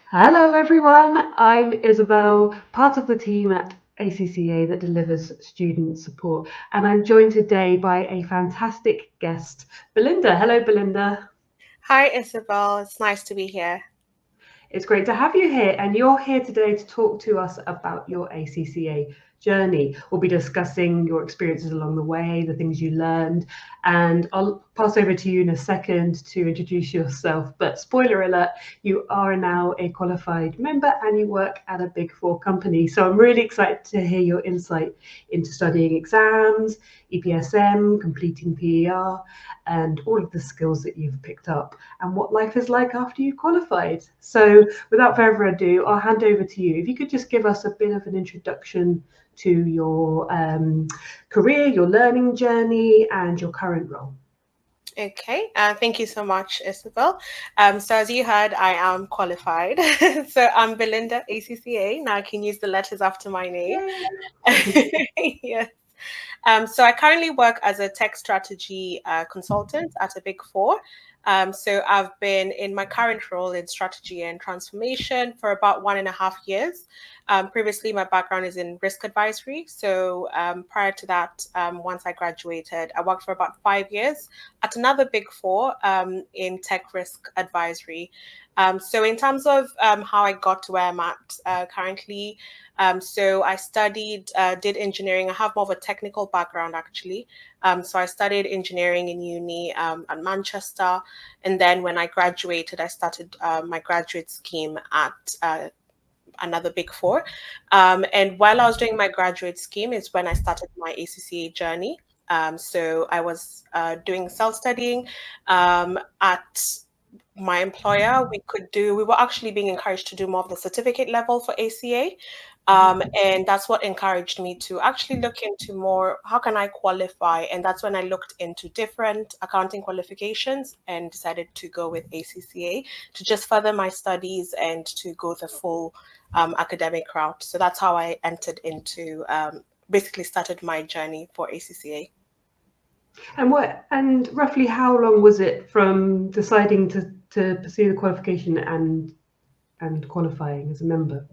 Hello everyone, I'm Isabel, part of the team at ACCA that delivers student support, and I'm joined today by a fantastic guest, Belinda. Hello, Belinda. Hi, Isabel. It's nice to be here. It's great to have you here, and you're here today to talk to us about your ACCA journey. We'll be discussing your experiences along the way, the things you learned, and I'll pass over to you in a second to introduce yourself. But spoiler alert, you are now a qualified member and you work at a Big Four company. So I'm really excited to hear your insight into studying exams, epsm, completing PER, and all of the skills that you've picked up and what life is like after you've qualified. So, without further ado, I'll hand over to you. If you could just give us a bit of an introduction to your career, your learning journey, and your current role. Okay, thank you so much, Isabel. So as you heard, I am qualified. So I'm Belinda, ACCA. Now I can use the letters after my name. Yes. So I currently work as a tech strategy consultant at a Big Four. So I've been in my current role in strategy and transformation for about 1.5 years. Previously, my background is in risk advisory. So prior to that, once I graduated, I worked for about 5 years at another Big Four in tech risk advisory. So in terms of how I got to where I'm at currently, so I studied, did engineering. I have more of a technical background actually. So I studied engineering in uni at Manchester. And then when I graduated, I started my graduate scheme at another Big Four. And while I was doing my graduate scheme is when I started my ACCA journey. So I was doing self-studying at my employer. We were actually being encouraged to do more of the certificate level for ACA. And that's what encouraged me to actually look into more, how can I qualify? And that's when I looked into different accounting qualifications and decided to go with ACCA to just further my studies and to go the full academic route. So that's how I entered into, basically started my journey for ACCA. And roughly how long was it from deciding to pursue the qualification and qualifying as a member?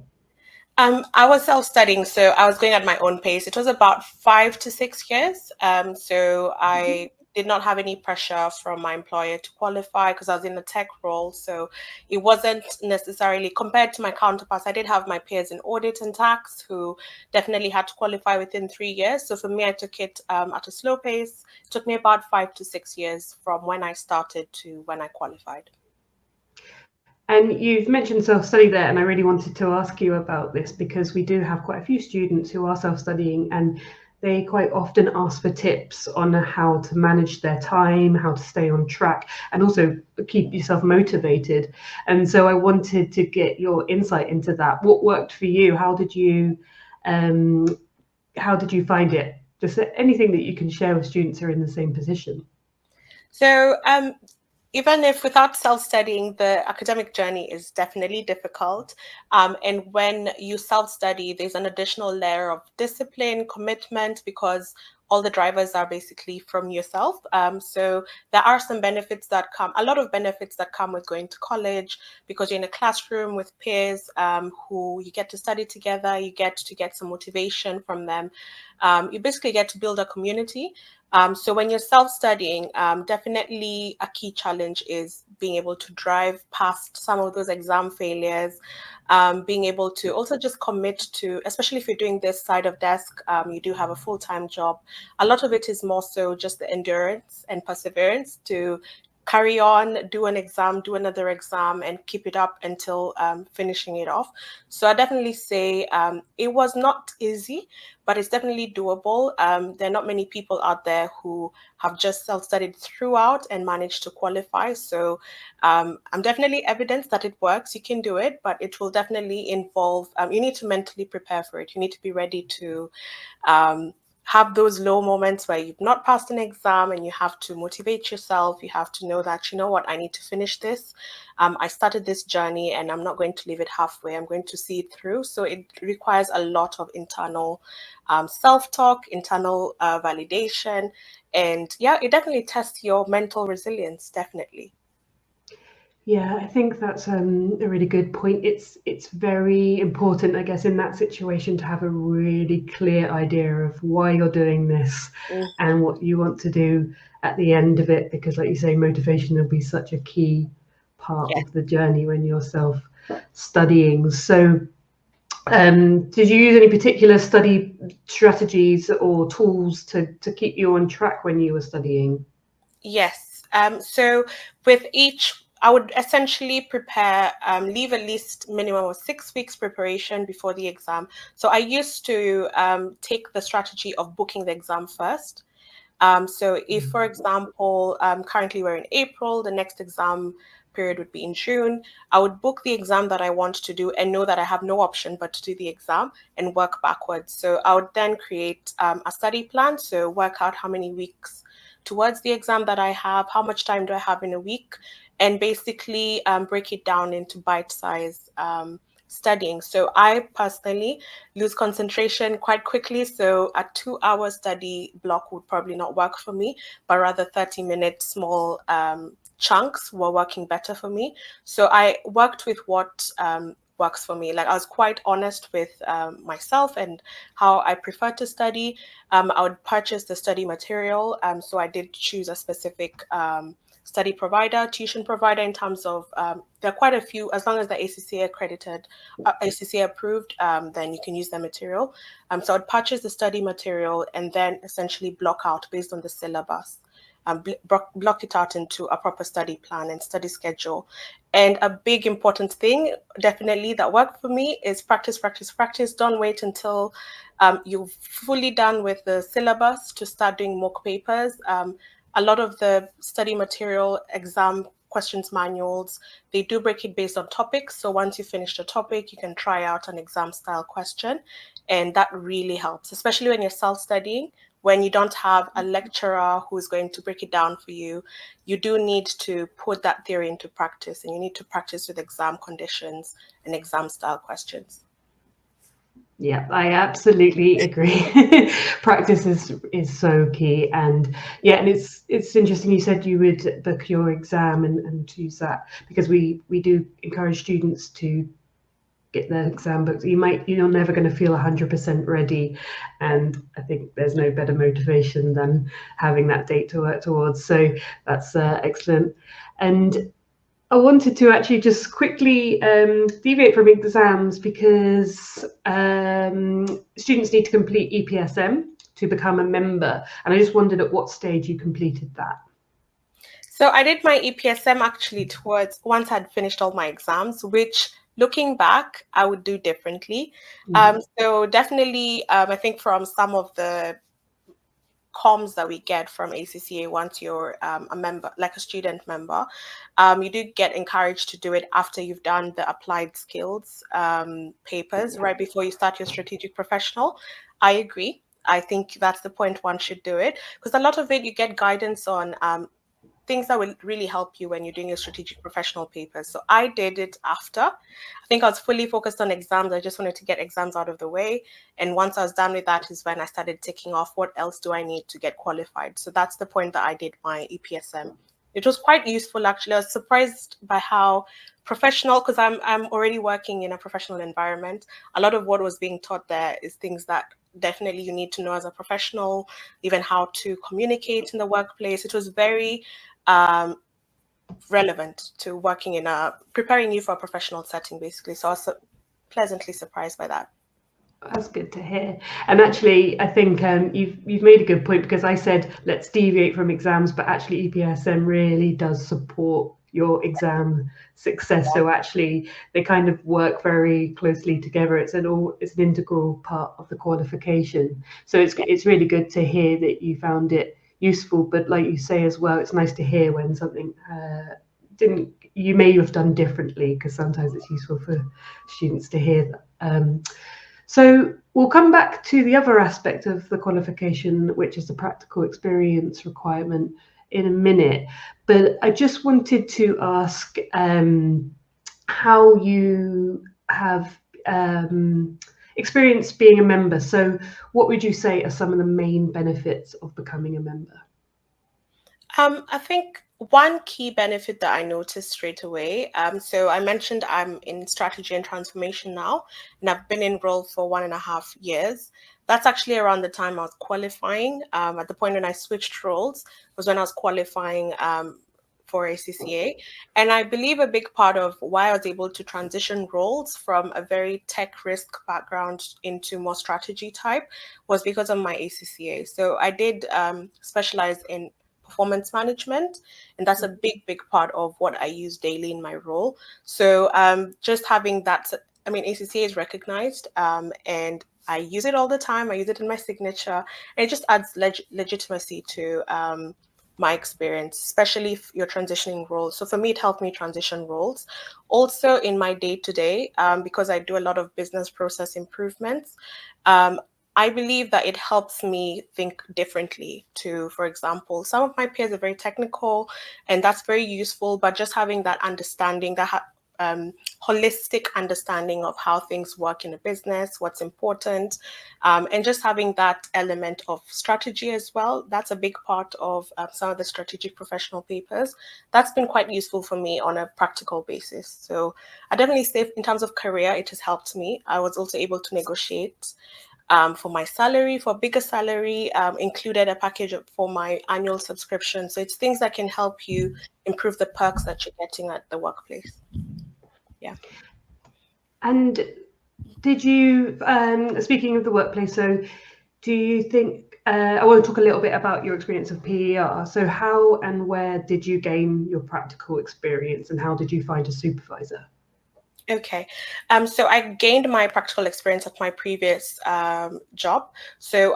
I was self-studying, so I was going at my own pace. It was about 5 to 6 years. So I did not have any pressure from my employer to qualify because I was in a tech role. So it wasn't necessarily compared to my counterparts. I did have my peers in audit and tax who definitely had to qualify within 3 years. So for me, I took it at a slow pace. It took me about 5 to 6 years from when I started to when I qualified. And you've mentioned self-study there, and I really wanted to ask you about this because we do have quite a few students who are self-studying, and they quite often ask for tips on how to manage their time, how to stay on track, and also keep yourself motivated. And so I wanted to get your insight into that. What worked for you? Um, how did you find it? Just anything that you can share with students who are in the same position. So even if without self-studying, the academic journey is definitely difficult. And when you self-study, there's an additional layer of discipline, commitment, because all the drivers are basically from yourself. So there are some benefits that come, a lot of benefits that come with going to college because you're in a classroom with peers who you get to study together, you get to get some motivation from them. You basically get to build a community. So when you're self-studying, definitely a key challenge is being able to drive past some of those exam failures, being able to also just commit to, especially if you're doing this side of desk, you do have a full-time job. A lot of it is more so just the endurance and perseverance to carry on, do an exam, do another exam, and keep it up until finishing it off. So I definitely say it was not easy, but it's definitely doable. There are not many people out there who have just self-studied throughout and managed to qualify. So I'm definitely evidence that it works. You can do it, but it will definitely involve, you need to mentally prepare for it. You need to be ready to um, have those low moments where you've not passed an exam and you have to motivate yourself. You have to know that, you know what, I need to finish this. I started this journey and I'm not going to leave it halfway. I'm going to see it through. So it requires a lot of internal self-talk, internal validation. And yeah, it definitely tests your mental resilience, definitely. Yeah, I think that's a really good point. It's very important, I guess, in that situation to have a really clear idea of why you're doing this Mm, and what you want to do at the end of it, because, like you say, motivation will be such a key part yeah. of the journey when you're self studying. So, did you use any particular study strategies or tools to keep you on track when you were studying? Yes. So with each, I would essentially prepare, leave at least minimum of 6 weeks preparation before the exam. So I used to take the strategy of booking the exam first. So if, for example, currently we're in April, the next exam period would be in June, I would book the exam that I want to do and know that I have no option but to do the exam and work backwards. So I would then create a study plan, so work out how many weeks towards the exam that I have, how much time do I have in a week, and basically break it down into bite-sized studying. So I personally lose concentration quite quickly. So a 2 hour study block would probably not work for me, but rather 30-minute small chunks were working better for me. So I worked with what works for me. Like I was quite honest with myself and how I prefer to study. I would purchase the study material. So I did choose a specific study provider, tuition provider in terms of there are quite a few, as long as they're ACCA accredited, ACCA approved, then you can use the material. So I'd purchase the study material and then essentially block out based on the syllabus. Block it out into a proper study plan and study schedule. And a big important thing, definitely that worked for me, is practice, practice, practice. Don't wait until you're fully done with the syllabus to start doing mock papers. A lot of the study material, exam questions manuals, they do break it based on topics. So once you finish the topic, you can try out an exam style question. And that really helps, especially when you're self studying, when you don't have a lecturer who's going to break it down for you. You do need to put that theory into practice, and you need to practice with exam conditions and exam style questions. Yeah, I absolutely agree. Practice is so key, and yeah, and it's interesting. You said you would book your exam and use that because we do encourage students to get their exam booked. You're never going to feel 100% ready, and I think there's no better motivation than having that date to work towards. So that's excellent, and I wanted to actually just quickly deviate from exams because students need to complete epsm to become a member, and I just wondered at what stage you completed that. So I did my EPSM actually towards once I'd finished all my exams, which looking back, I would do differently. So definitely, I think from some of the comms that we get from ACCA once you're a member, like a student member, you do get encouraged to do it after you've done the applied skills papers, right before you start your strategic professional. I agree. I think that's the point one should do it because a lot of it you get guidance on things that will really help you when you're doing your strategic professional papers. So I did it after. I think I was fully focused on exams. I just wanted to get exams out of the way. And once I was done with that is when I started ticking off what else do I need to get qualified. So that's the point that I did my EPSM. It was quite useful actually. I was surprised by how professional, because I'm already working in a professional environment. A lot of what was being taught there is things that definitely you need to know as a professional, even how to communicate in the workplace. It was very um, relevant to working in preparing you for a professional setting, basically. So I was pleasantly surprised by that. That's good to hear. And actually, I think you've made a good point because I said let's deviate from exams, but actually EPSM really does support your exam success. So actually, they kind of work very closely together. It's an integral part of the qualification. So it's really good to hear that you found it useful. But like you say as well, it's nice to hear when something didn't you may have done differently because sometimes it's useful for students to hear that. So we'll come back to the other aspect of the qualification, which is the practical experience requirement, in a minute. But I just wanted to ask how you have experienced being a member. So what would you say are some of the main benefits of becoming a member? I think One key benefit that I noticed straight away. So I mentioned I'm in strategy and transformation now, and I've been in role for 1.5 years. That's actually around the time I was qualifying. At the point when I switched roles was when I was qualifying for ACCA. And I believe a big part of why I was able to transition roles from a very tech risk background into more strategy type was because of my ACCA. So I did specialize in performance management, and that's a big part of what I use daily in my role. So just having that, I mean, ACCA is recognized, and I use it all the time. I use it in my signature, and it just adds legitimacy to my experience, especially if you're transitioning roles. So for me, it helped me transition roles. Also in my day to day, because I do a lot of business process improvements, I believe that it helps me think differently to, for example, some of my peers are very technical and that's very useful, but just having that understanding, that holistic understanding of how things work in a business, what's important, and just having that element of strategy as well. That's a big part of some of the strategic professional papers. That's been quite useful for me on a practical basis. So I definitely say in terms of career, it has helped me. I was also able to negotiate for my salary, for bigger salary, included a package for my annual subscription. So it's things that can help you improve the perks that you're getting at the workplace. Yeah. And did you, speaking of the workplace, so do you think, I want to talk a little bit about your experience of PER. So how and where did you gain your practical experience and how did you find a supervisor? Okay. So I gained my practical experience at my previous job. So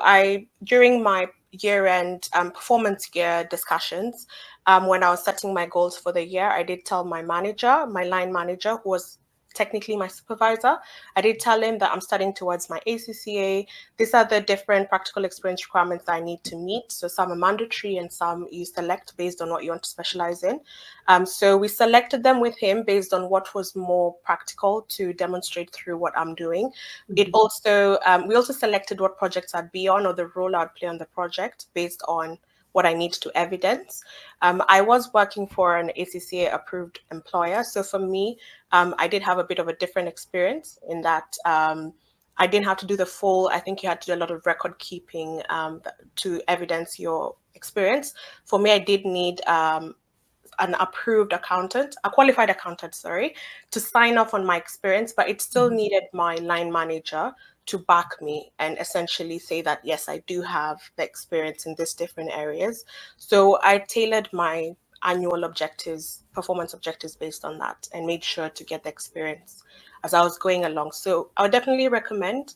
during my year-end performance year discussions, when I was setting my goals for the year, I did tell my manager, my line manager, who was technically my supervisor, I did tell him that I'm studying towards my ACCA. These are the different practical experience requirements that I need to meet. So some are mandatory and some you select based on what you want to specialize in. So we selected them with him based on what was more practical to demonstrate through what I'm doing. It also, we also selected what projects I'd be on or the role I'd play on the project based on what I need to evidence. I was working for an ACCA approved employer. So for me, I did have a bit of a different experience in that I didn't have to do the full, I think you had to do a lot of record keeping to evidence your experience. For me, I did need an approved accountant, a qualified accountant, sorry, to sign off on my experience, but it still needed my line manager to back me and essentially say that, yes, I do have the experience in these different areas. So I tailored my annual objectives, performance objectives based on that and made sure to get the experience as I was going along. So I would definitely recommend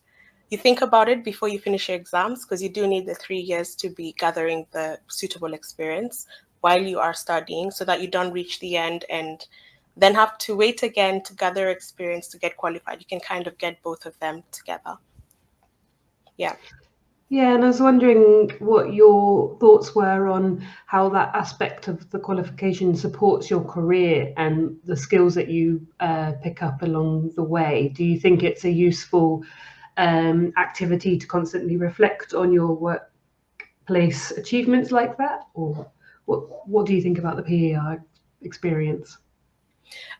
you think about it before you finish your exams because you do need the 3 years to be gathering the suitable experience while you are studying so that you don't reach the end and then have to wait again to gather experience to get qualified. You can kind of get both of them together. Yeah. Yeah, and I was wondering what your thoughts were on how that aspect of the qualification supports your career and the skills that you pick up along the way. Do you think it's a useful activity to constantly reflect on your workplace achievements like that? Or what do you think about the PER experience?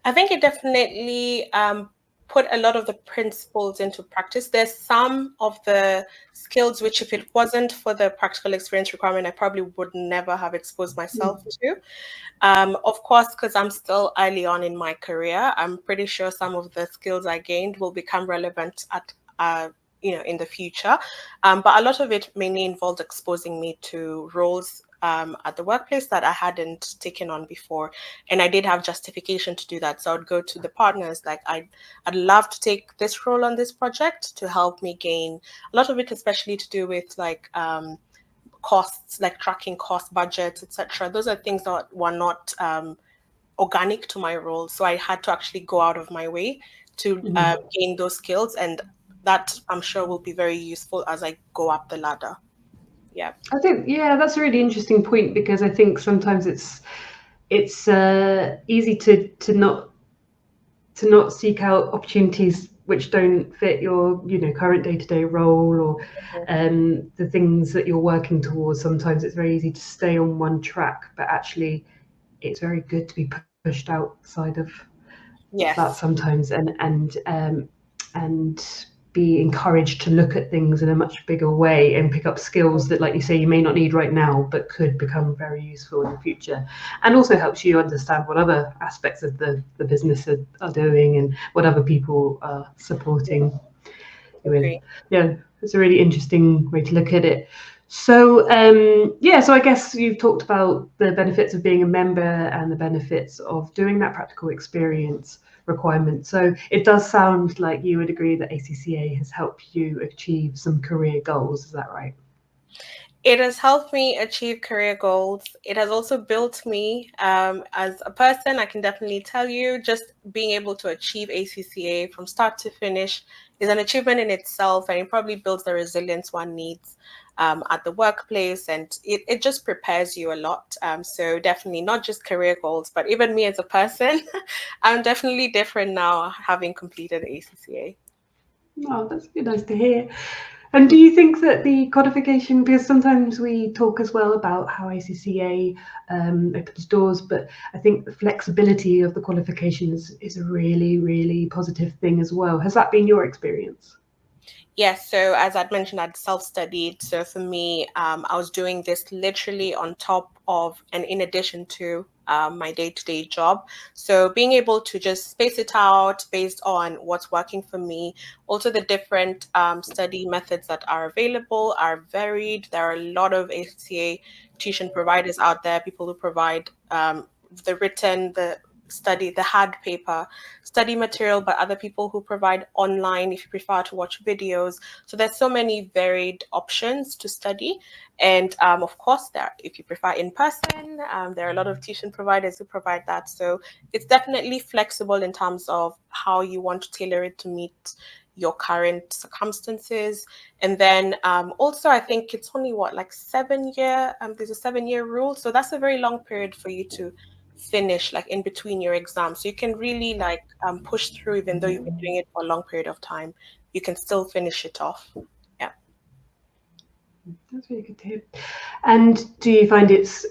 I think it definitely put a lot of the principles into practice. There's some of the skills which, if it wasn't for the practical experience requirement, I probably would never have exposed myself to. Of course, because I'm still early on in my career, I'm pretty sure some of the skills I gained will become relevant at in the future. But a lot of it mainly involved exposing me to roles at the workplace that I hadn't taken on before. And I did have justification to do that. So I would go to the partners like I'd love to take this role on this project to help me gain a lot of it, especially to do with like costs, like tracking cost budgets, etc. Those are things that were not organic to my role. So I had to actually go out of my way to gain those skills. And that I'm sure will be very useful as I go up the ladder. Yeah. I think, yeah, that's a really interesting point because I think sometimes it's easy to not seek out opportunities which don't fit your current day-to-day role or the things that you're working towards. Sometimes it's very easy to stay on one track, but actually it's very good to be pushed outside of that Yes. sometimes, and be encouraged to look at things in a much bigger way and pick up skills that, like you say, you may not need right now but could become very useful in the future, and also helps you understand what other aspects of the business are doing and what other people are supporting you in. Agree. Yeah, it's a really interesting way to look at it. So so I guess you've talked about the benefits of being a member and the benefits of doing that practical experience requirement. So it does sound like you would agree that ACCA has helped you achieve some career goals. Is that right? It has helped me achieve career goals. It has also built me as a person. I can definitely tell you, just being able to achieve ACCA from start to finish is an achievement in itself, and it probably builds the resilience one needs at the workplace, and it just prepares you a lot. So definitely not just career goals, but even me as a person, I'm definitely different now having completed ACCA. Oh, that's nice to hear. And do you think that the codification, because sometimes we talk as well about how ACCA opens doors, but I think the flexibility of the qualifications is a really, really positive thing as well. Has that been your experience? Yes, so as I'd mentioned, I'd self-studied. So for me, I was doing this literally on top of and in addition to my day-to-day job. So being able to just space it out based on what's working for me. Also, the different study methods that are available are varied. There are a lot of ACA tuition providers out there, people who provide the written, the study, the hard paper study material, but other people who provide online if you prefer to watch videos. So there's so many varied options to study. And of course, there, if you prefer in person, there are a lot of tuition providers who provide that. So it's definitely flexible in terms of how you want to tailor it to meet your current circumstances. And then also, I think it's only what, like 7 year, there's a 7 year rule. So that's a very long period for you to finish, like in between your exams. So you can really like push through, even though you've been doing it for a long period of time, you can still finish it off. Yeah. That's really good to hear. And do you find it's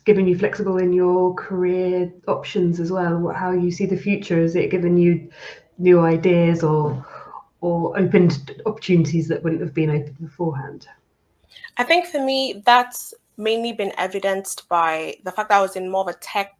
given you flexible in your career options as well? How you see the future? Has it given you new ideas or opened opportunities that wouldn't have been open beforehand? I think for me, that's mainly been evidenced by the fact that I was in more of a tech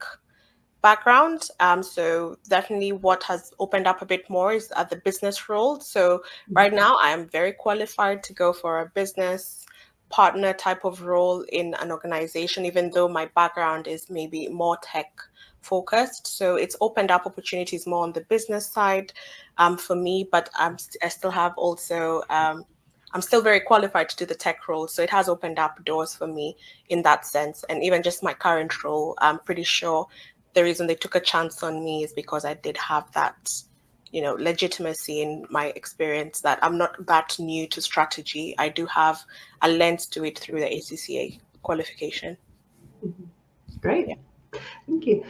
background. So definitely what has opened up a bit more is the business role. So right now I am very qualified to go for a business partner type of role in an organization, even though my background is maybe more tech focused. So it's opened up opportunities more on the business side for me, but I still have also I'm still very qualified to do the tech role. So it has opened up doors for me in that sense. And even just my current role, I'm pretty sure the reason they took a chance on me is because I did have that, legitimacy in my experience, that I'm not that new to strategy. I do have a lens to it through the ACCA qualification. Great, Yeah. thank you.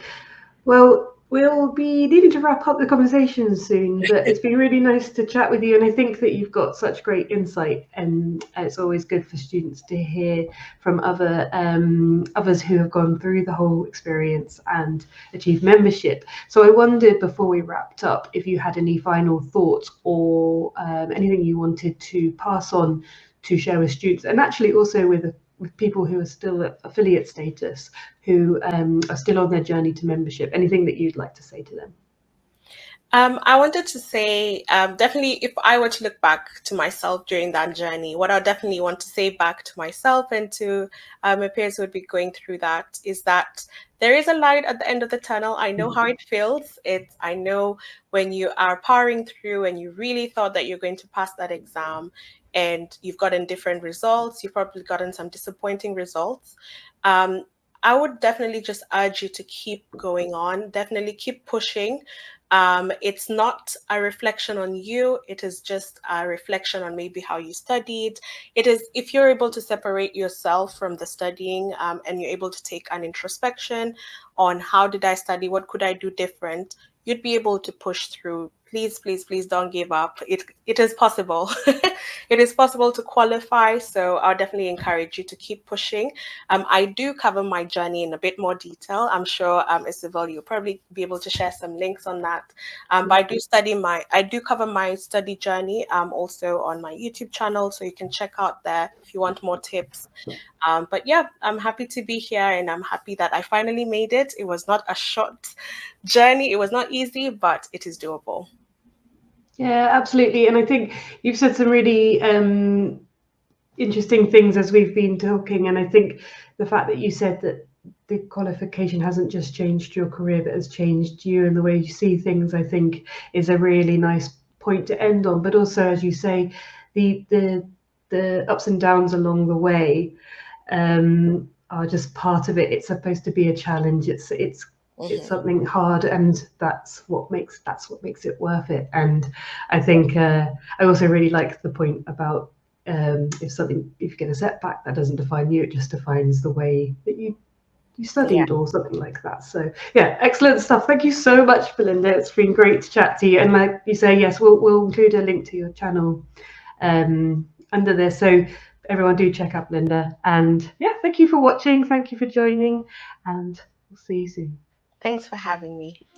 Well, we'll be needing to wrap up the conversation soon, but it's been really nice to chat with you. And I think that you've got such great insight, and it's always good for students to hear from others who have gone through the whole experience and achieved membership. So I wondered before we wrapped up if you had any final thoughts or anything you wanted to pass on to share with students, and actually also with people who are still at affiliate status, who are still on their journey to membership. Anything that you'd like to say to them? I wanted to say, definitely, if I were to look back to myself during that journey, what I definitely want to say back to myself and to my peers who would be going through that is that there is a light at the end of the tunnel. I know how it feels. I know when you are powering through and you really thought that you're going to pass that exam and you've gotten different results, you've probably gotten some disappointing results. Um, I would definitely just urge you to keep going on, definitely keep pushing. It's not a reflection on you, it is just a reflection on maybe how you studied. It is, if you're able to separate yourself from the studying, and you're able to take an introspection on how did I study, what could I do different, you'd be able to push through please, please, please don't give up. It is possible. It is possible to qualify. So I'll definitely encourage you to keep pushing. I do cover my journey in a bit more detail. I'm sure, Isabel, you'll probably be able to share some links on that. But I do cover my study journey also on my YouTube channel, so you can check out there if you want more tips. But yeah, I'm happy to be here, and I'm happy that I finally made it. It was not a short journey. It was not easy, but it is doable. Yeah, absolutely. And I think you've said some really interesting things as we've been talking. And I think the fact that you said that the qualification hasn't just changed your career, but has changed you and the way you see things, I think is a really nice point to end on. But also, as you say, the ups and downs along the way are just part of it. It's supposed to be a challenge. It's something hard, and that's what makes it worth it. And I think I also really like the point about if you get a setback, that doesn't define you, it just defines the way that you studied or something like that. So yeah, excellent stuff. Thank you so much, Belinda. It's been great to chat to you. And like you say, yes, we'll include a link to your channel under this, so everyone do check out Belinda. And yeah, thank you for watching, thank you for joining, and we'll see you soon. Thanks for having me.